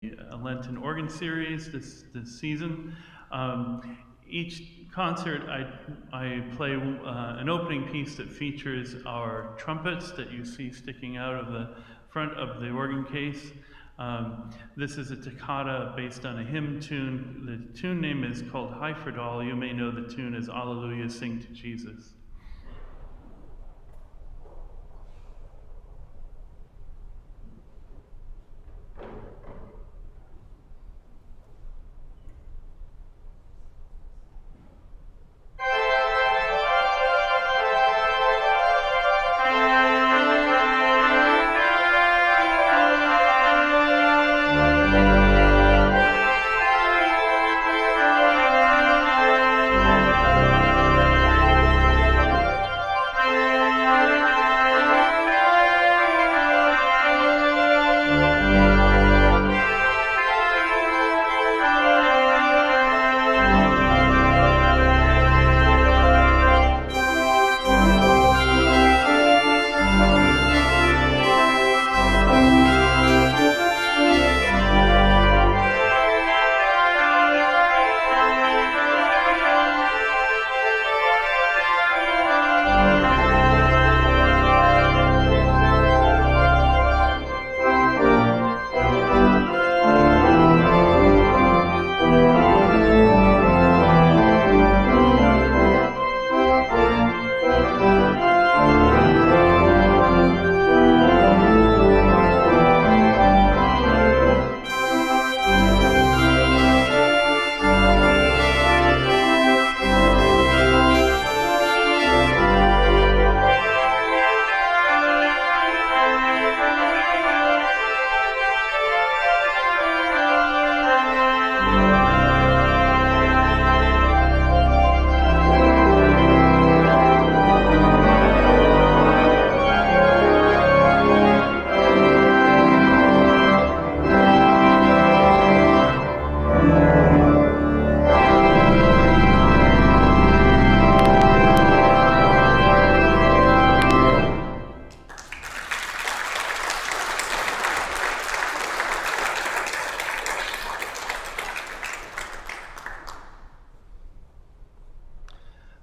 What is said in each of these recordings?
a Lenten organ series this season. Each concert, I play an opening piece that features our trumpets that you see sticking out of the front of the organ case. This is a toccata based on a hymn tune. The tune name is called Hyfridal. You may know the tune as Alleluia, Sing to Jesus.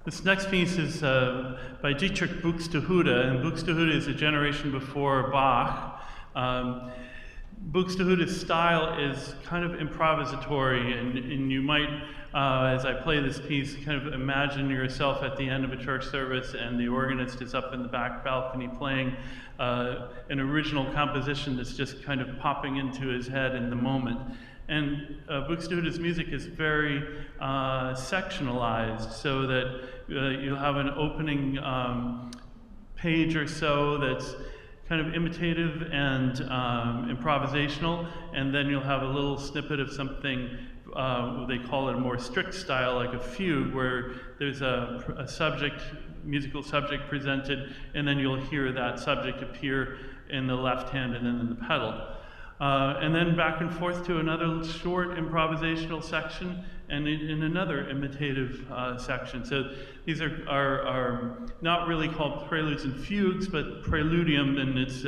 This next piece is by Dietrich Buxtehude, and Buxtehude is a generation before Bach. Buxtehude's style is kind of improvisatory, and you might, as I play this piece, kind of imagine yourself at the end of a church service and the organist is up in the back balcony playing an original composition that's just kind of popping into his head in the moment. And Buxtehude's music is very sectionalized, so that you'll have an opening page or so that's kind of imitative and improvisational, and then you'll have a little snippet of something, they call it a more strict style, like a fugue, where there's a subject, musical subject presented, and then you'll hear that subject appear in the left hand and then in the pedal. And then back and forth to another short improvisational section, and in another imitative section. So these are not really called preludes and fugues, but preludium, and it's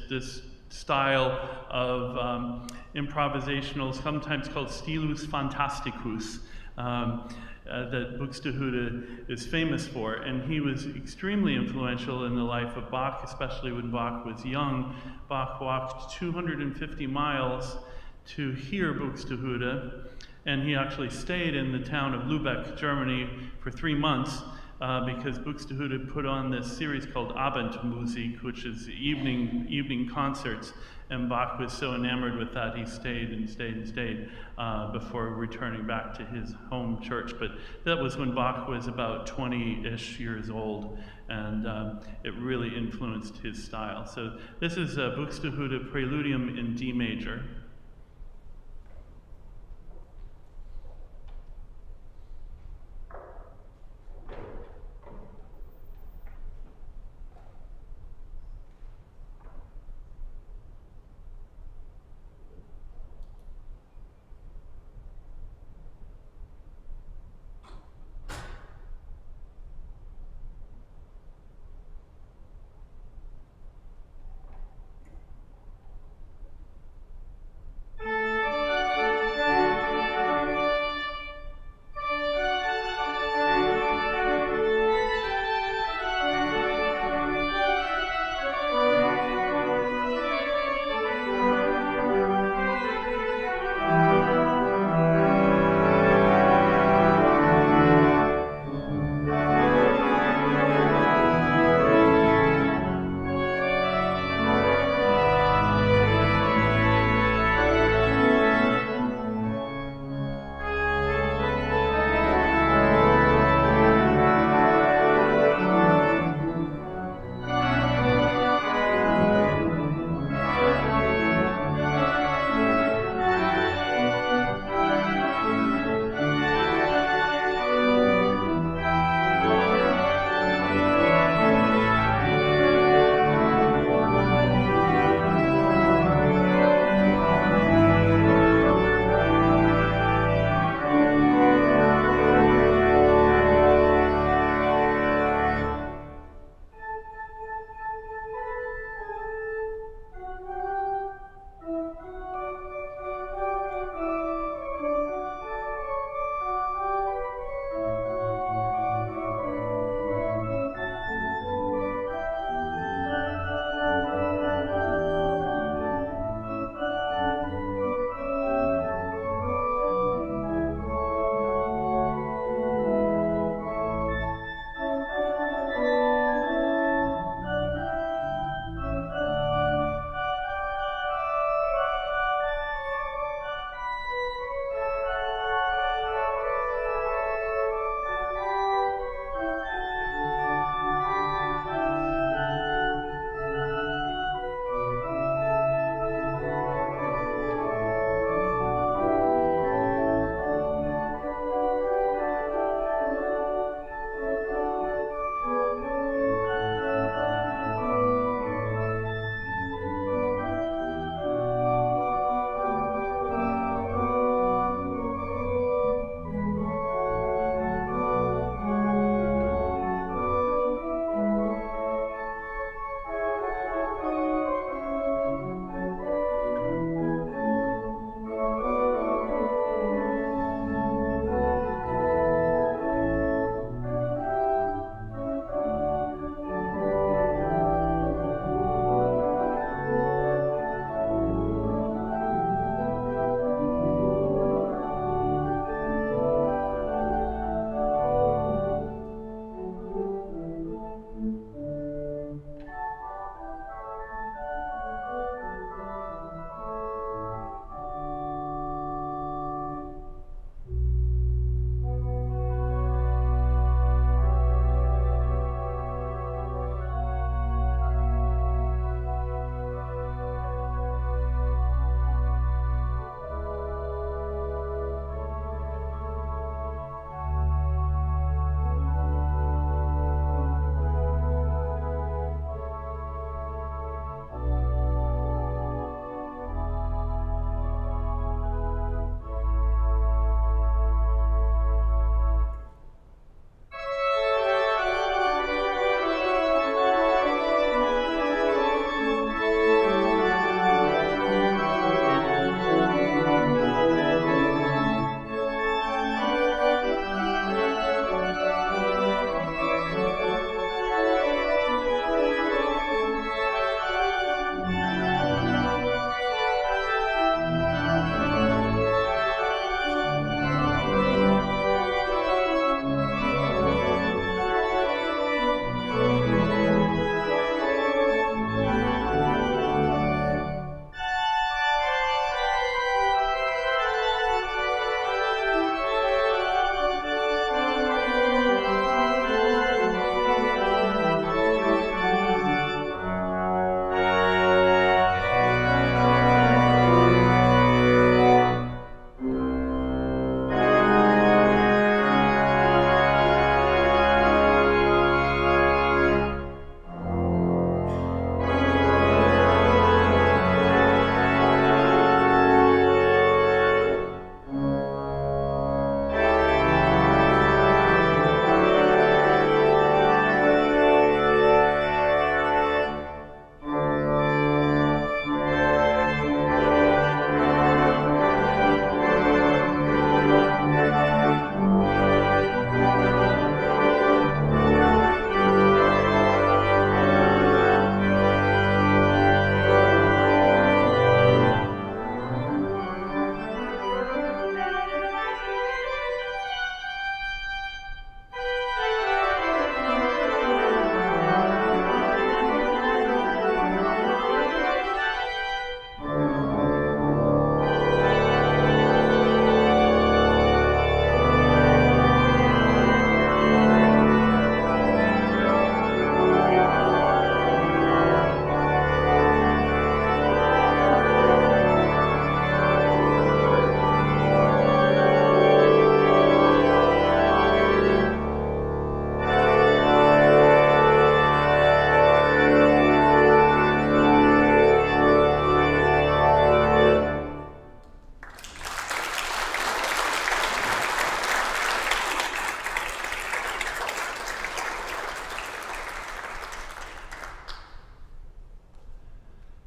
this style of improvisational, sometimes called stilus fantasticus, that Buxtehude is famous for. And he was extremely influential in the life of Bach, especially when Bach was young. Bach walked 250 miles to hear Buxtehude, and he actually stayed in the town of Lübeck, Germany, for 3 months because Buxtehude put on this series called Abendmusik, which is evening concerts, and Bach was so enamored with that he stayed and stayed and stayed before returning back to his home church. But that was when Bach was about 20-ish years old, and it really influenced his style. So this is Buxtehude Preludium in D major.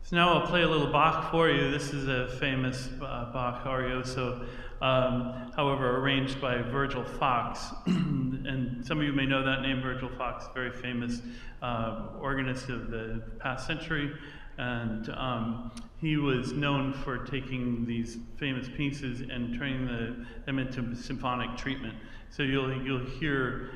So now I'll play a little Bach for you. This is a famous Bach arioso, however, arranged by Virgil Fox. And some of you may know that name, Virgil Fox, very famous organist of the past century. And he was known for taking these famous pieces and turning them into symphonic treatment. So you'll hear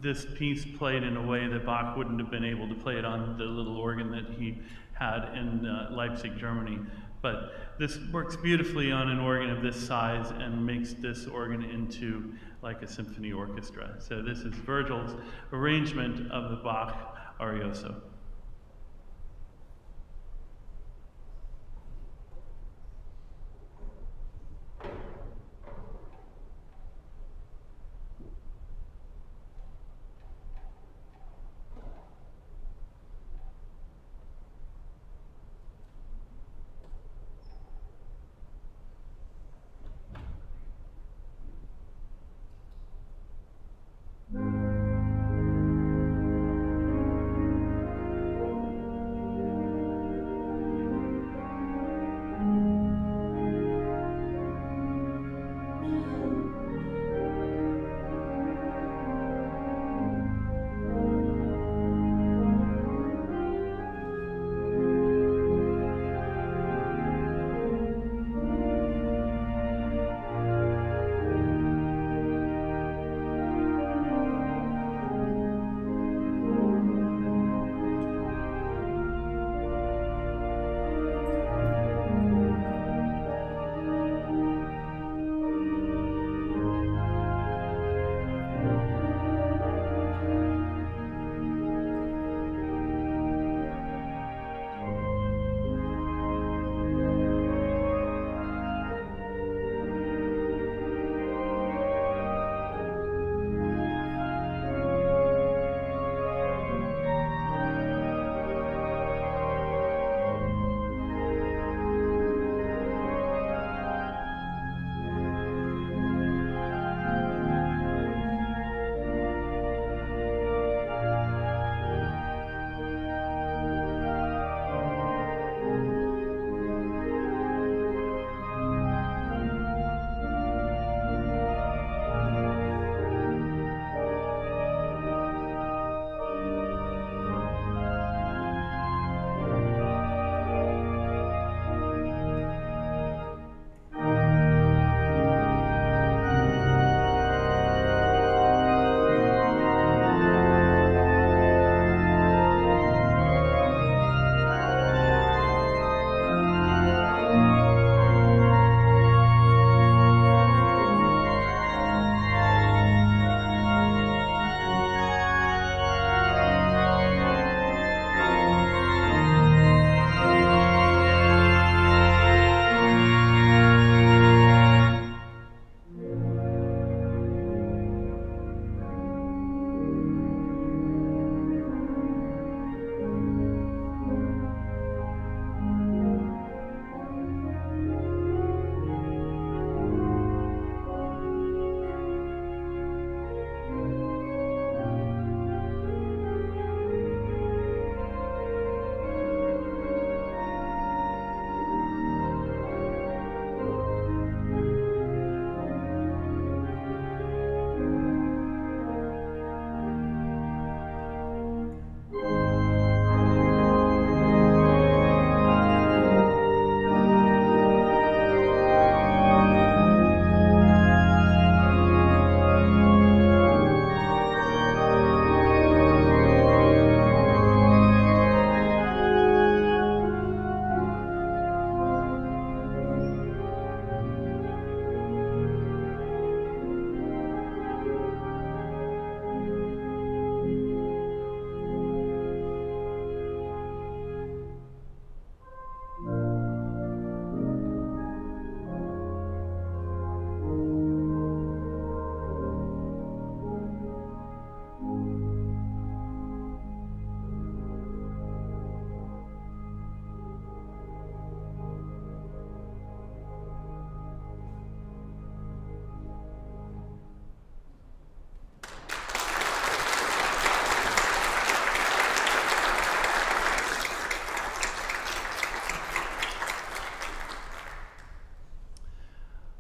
this piece played in a way that Bach wouldn't have been able to play it on the little organ that he had in Leipzig, Germany. But this works beautifully on an organ of this size and makes this organ into like a symphony orchestra. So this is Virgil's arrangement of the Bach arioso.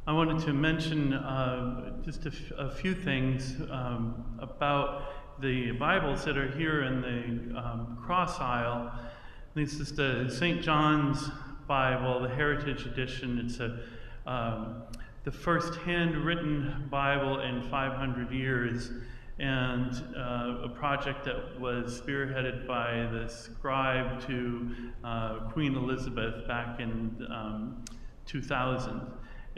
I wanted to mention just a few things about the Bibles that are here in the cross aisle. This is the St. John's Bible, the Heritage Edition. It's the first handwritten Bible in 500 years, and a project that was spearheaded by the scribe to Queen Elizabeth back in 2000.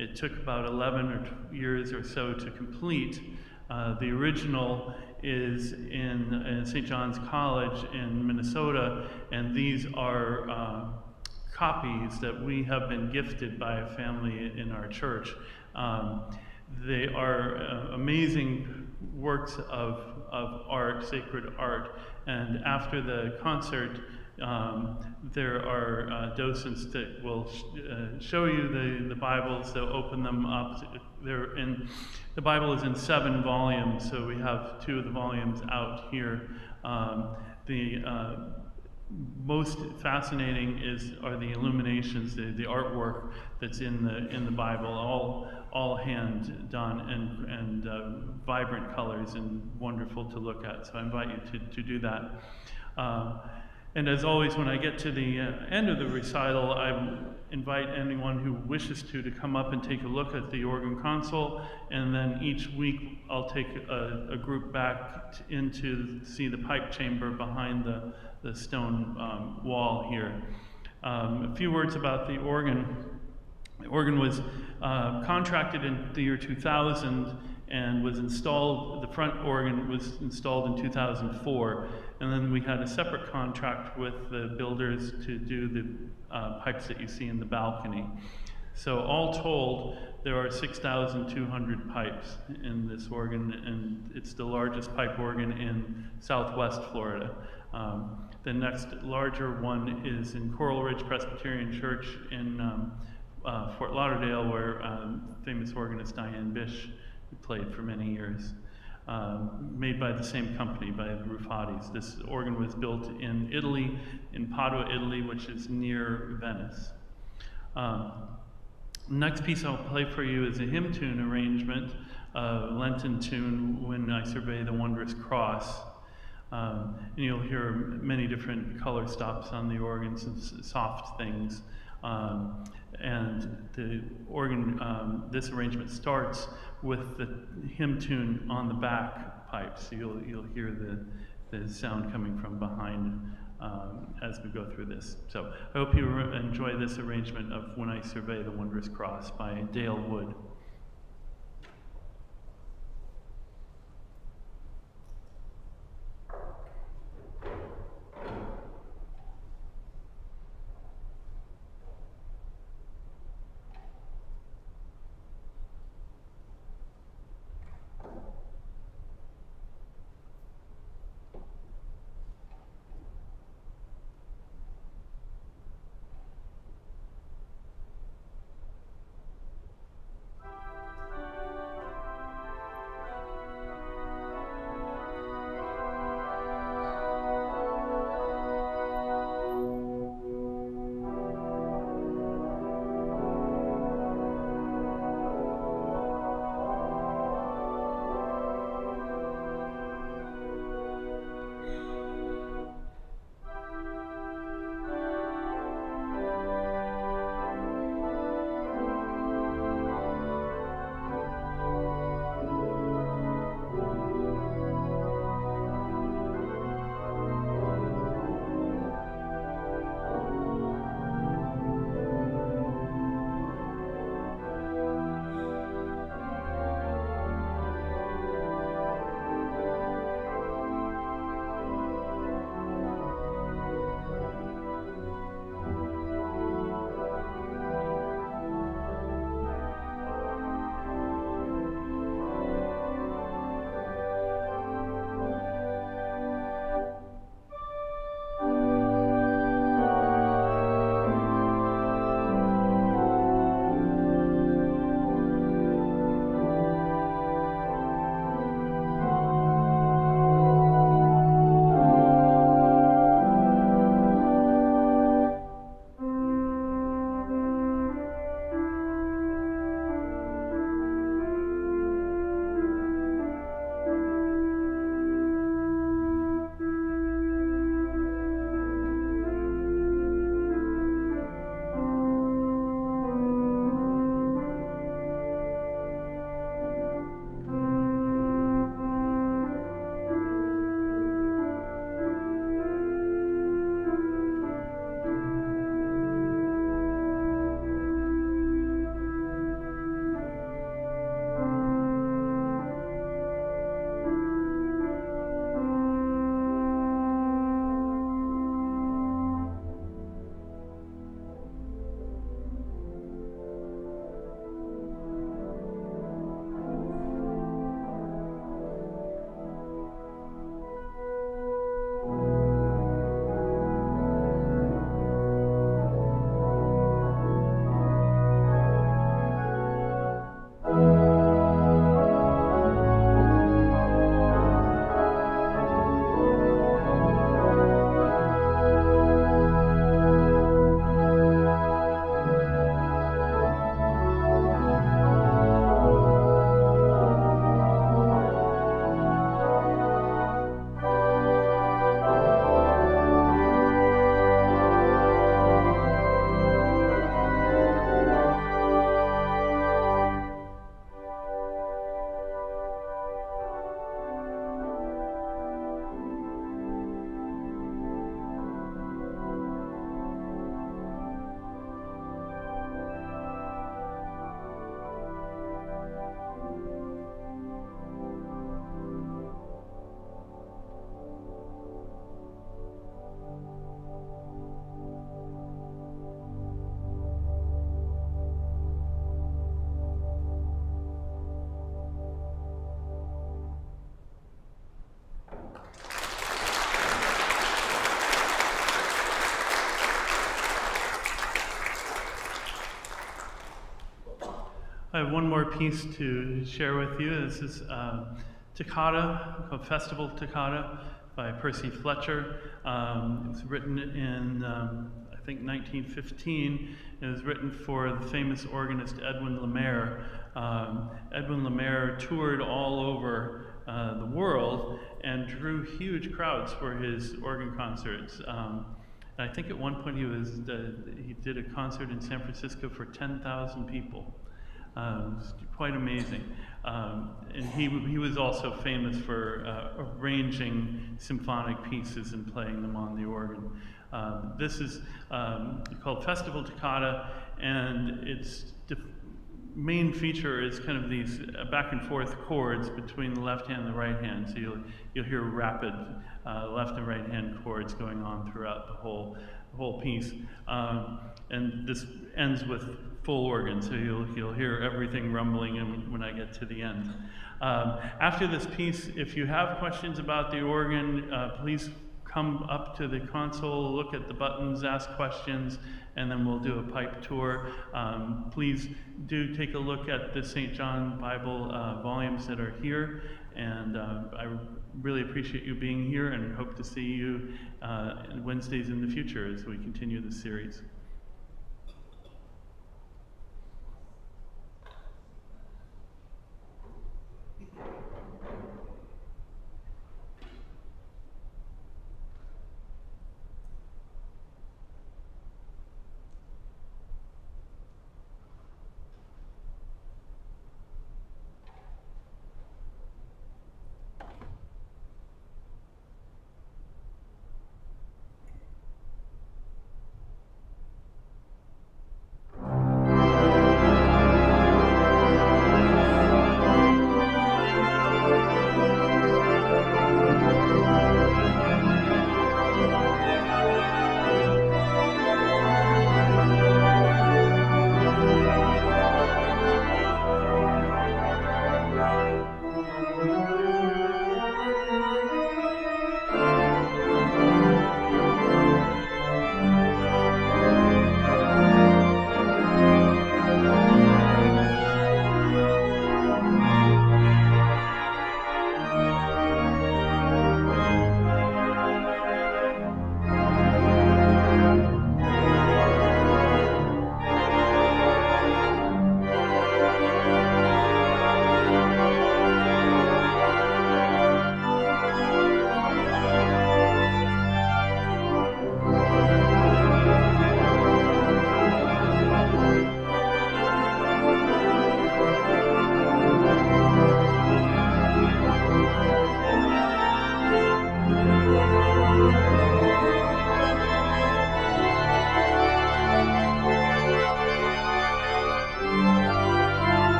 It took about 11 years or so to complete. The original is in St. John's College in Minnesota, and these are copies that we have been gifted by a family in our church. They are amazing works of art, sacred art, and after the concert, there are docents that will show you the Bibles. They'll open them up. The Bible is in 7 volumes, so we have 2 of the volumes out here. The most fascinating are the illuminations, the artwork that's in the Bible, all hand done and vibrant colors and wonderful to look at. So I invite you to do that. And as always, when I get to the end of the recital, I invite anyone who wishes to come up and take a look at the organ console, and then each week I'll take a group back in to see the pipe chamber behind the stone wall here. A few words about the organ. The organ was contracted in the year 2000 and was installed, the front organ was installed in 2004. And then we had a separate contract with the builders to do the pipes that you see in the balcony. So all told, there are 6,200 pipes in this organ, and it's the largest pipe organ in Southwest Florida. The next larger one is in Coral Ridge Presbyterian Church in Fort Lauderdale, where famous organist Diane Bish played for many years. Made by the same company, by the Ruffattis. This organ was built in Italy, in Padua, Italy, which is near Venice. Next piece I'll play for you is a hymn tune arrangement, a Lenten tune, When I Survey the Wondrous Cross. And you'll hear many different color stops on the organ, some soft things. And the organ, this arrangement starts with the hymn tune on the back pipe, so you'll hear the sound coming from behind as we go through this. So I hope you enjoy this arrangement of When I Survey the Wondrous Cross by Dale Wood. I have one more piece to share with you. This is Toccata, called Festival Toccata by Percy Fletcher. It was written in, I think, 1915. It was written for the famous organist Edwin Lemaire. Edwin Lemaire toured all over the world and drew huge crowds for his organ concerts. I think at one point he did a concert in San Francisco for 10,000 people. It was quite amazing. And he was also famous for arranging symphonic pieces and playing them on the organ. This is called Festival Toccata, and its main feature is kind of these back and forth chords between the left hand and the right hand. So you'll hear rapid left and right hand chords going on throughout the whole piece. And this ends with full organ, so you'll hear everything rumbling when I get to the end. After this piece, if you have questions about the organ, please come up to the console, look at the buttons, ask questions, and then we'll do a pipe tour. Please do take a look at the St. John Bible volumes that are here, and I really appreciate you being here and hope to see you Wednesdays in the future as we continue this series.